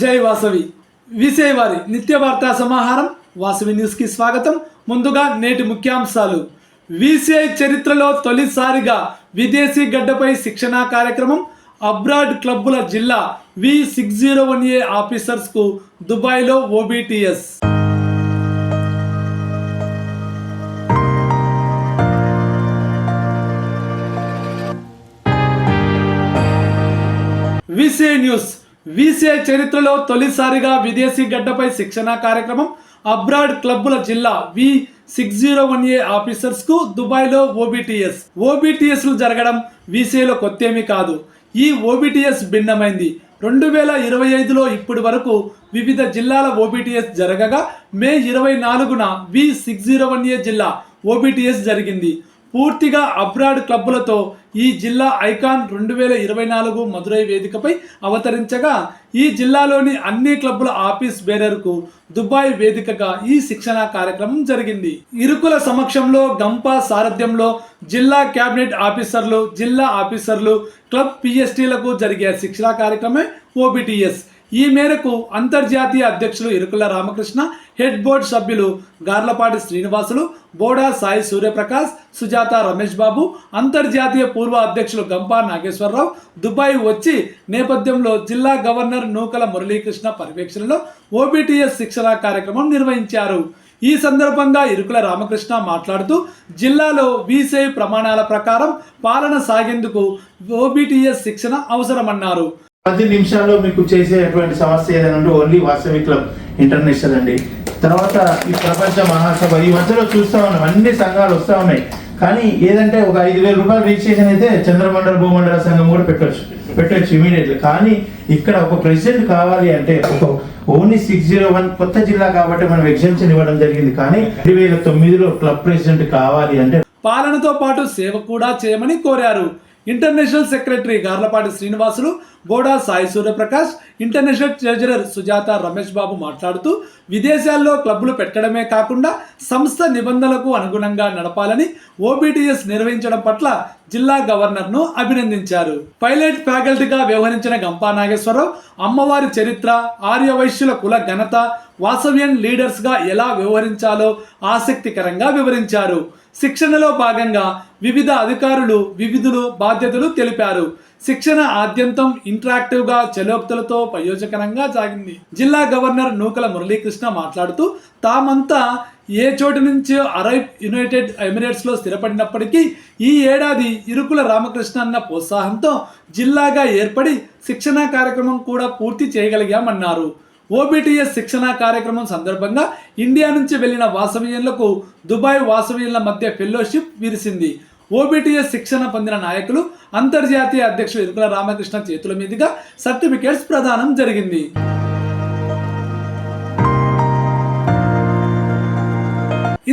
జై వాసవి విసే వారి నిత్య వార్తా సమాహారం వాసవి న్యూస్ కి స్వాగతం. ముందుగా నేటి ముఖ్యాంశాలు. విసిఐ చరిత్రలో తొలిసారిగా విదేశీ గడ్డపై శిక్షణా కార్యక్రమం. అబ్రాడ్ క్లబ్బుల జిల్లా V601A ఆఫీసర్స్ కు దుబాయ్లో OBTS. VCI news. విసిఐ చరిత్రలో తొలిసారిగా విదేశీ గడ్డపై శిక్షణా కార్యక్రమం. అబ్రాడ్ క్లబ్బుల జిల్లా V601A ఆఫీసర్స్ కు దుబాయ్లో OBTSలు జరగడం విసిఐలో కొత్తేమీ కాదు. ఈ OBTS భిన్నమైంది. 2025లో ఇప్పటి వరకు వివిధ జిల్లాల OBTS జరగగా మే 24న V601A జిల్లా OBTS జరిగింది. పూర్తిగా అబ్రాడ్ క్లబ్బులతో ఈ జిల్లా ఐకాన్ 2024 మదురై వేదికపై అవతరించగా ఈ జిల్లాలోని అన్ని క్లబ్బుల ఆఫీస్ బేరర్కు దుబాయ్ వేదికగా ఈ శిక్షణ కార్యక్రమం జరిగింది. ఇరుకుల సమక్షంలో గంప సారథ్యంలో జిల్లా క్యాబినెట్ ఆఫీసర్లు, జిల్లా ఆఫీసర్లు, క్లబ్ PSTలకు జరిగే శిక్షణ కార్యక్రమే OBTS. ఈ మేరకు అంతర్జాతీయ అధ్యక్షులు ఇరుకుల రామకృష్ణ, హెడ్ బోర్డు సభ్యులు గార్లపాటి శ్రీనివాసులు, బోడా సాయి సూర్యప్రకాష్, సుజాత రమేష్ బాబు, అంతర్జాతీయ పూర్వ అధ్యక్షులు గంపా నాగేశ్వరరావు దుబాయ్ వచ్చి నేపథ్యంలో జిల్లా గవర్నర్ నూకల మురళీకృష్ణ పర్యవేక్షణలో OBTS శిక్షణ కార్యక్రమం నిర్వహించారు. ఈ సందర్భంగా ఇరుకుల రామకృష్ణ మాట్లాడుతూ జిల్లాలో విసిఐ ప్రమాణాల ప్రకారం పాలన సాగేందుకు OBTS శిక్షణ అవసరమన్నారు. 10 నిమిషాల్లో మీకు చేసేటువంటి సమస్య ఏదైనా ఓన్లీ వాసవి క్లబ్ ఇంటర్నేషనల్ అండి. తర్వాత ఈ ప్రపంచ మహాసభ ఈ మధ్యలో చూస్తా ఉన్నాం, అన్ని సంఘాలు వస్తూ ఉన్నాయి. కానీ ఏదంటే ఒక 5,000 రూపాయలు రిజిస్ట్రేషన్ అయితే చంద్రమండల భూమండల సంఘం కూడా పెట్టచ్చు ఇమీడియట్లీ. కానీ ఇక్కడ ఒక ప్రెసిడెంట్ కావాలి అంటే ఒక ఓన్లీ 601 కొత్త జిల్లా కాబట్టి మనం ఎగ్జామ్షన్ ఇవ్వడం జరిగింది. కానీ 2009లో క్లబ్ ప్రెసిడెంట్ కావాలి అంటే పాలనతో పాటు సేవ కూడా చేయమని కోరారు. International secretary Garlapati Srinivasulu, Boda Sai Suryaprakash, international treasurer Sujatha Ramesh Babu మాట్లాడుతూ విదేశాల్లో క్లబ్బులు పెట్టడమే కాకుండా సంస్థ నిబంధనలకు అనుగుణంగా నడపాలని OBTS నిర్వహించడం పట్ల జిల్లా గవర్నర్ను అభినందించారు. పైలట్ ఫ్యాకల్టీగా వ్యవహరించిన గంపా నాగేశ్వరరావు అమ్మవారి చరిత్ర, ఆర్యవైశ్యుల కుల ఘనత, వాసవ్యన్ లీడర్స్గా ఎలా వ్యవహరించాలో ఆసక్తికరంగా వివరించారు. శిక్షణలో భాగంగా వివిధ అధికారులు వివిధులు బాధ్యతలు తెలిపారు. శిక్షణ ఆద్యంతం ఇంటరాక్టివ్గా చలోక్తులతో ప్రయోజకరంగా సాగింది. జిల్లా గవర్నర్ నూకల మురళీకృష్ణ మాట్లాడుతూ తామంతా ఏ చోటు నుంచి అరబ్ యునైటెడ్ ఎమిరేట్స్లో స్థిరపడినప్పటికీ ఈ ఏడాది ఇరుకుల రామకృష్ణ అన్న ప్రోత్సాహంతో జిల్లాగా ఏర్పడి శిక్షణా కార్యక్రమం కూడా పూర్తి చేయగలిగామన్నారు. OBTS శిక్షణా కార్యక్రమం సందర్భంగా ఇండియా నుంచి వెళ్లిన వాసవీయులకు దుబాయ్ వాసవీయుల మధ్య ఫెలోషిప్ విరిసింది. OBTS శిక్షణ పొందిన నాయకులు అంతర్జాతీయ అధ్యక్షులు ఇరుకుల రామకృష్ణ చేతుల మీదుగా సర్టిఫికేట్స్ ప్రదానం జరిగింది.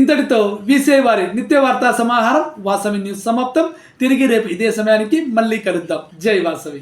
ఇంతటితో విసిఐ వారి నిత్య వార్తా సమాహారం వాసవి న్యూస్ సమాప్తం. తిరిగి రేపు ఇదే సమయానికి మళ్ళీ కలుద్దాం. జై వాసవి.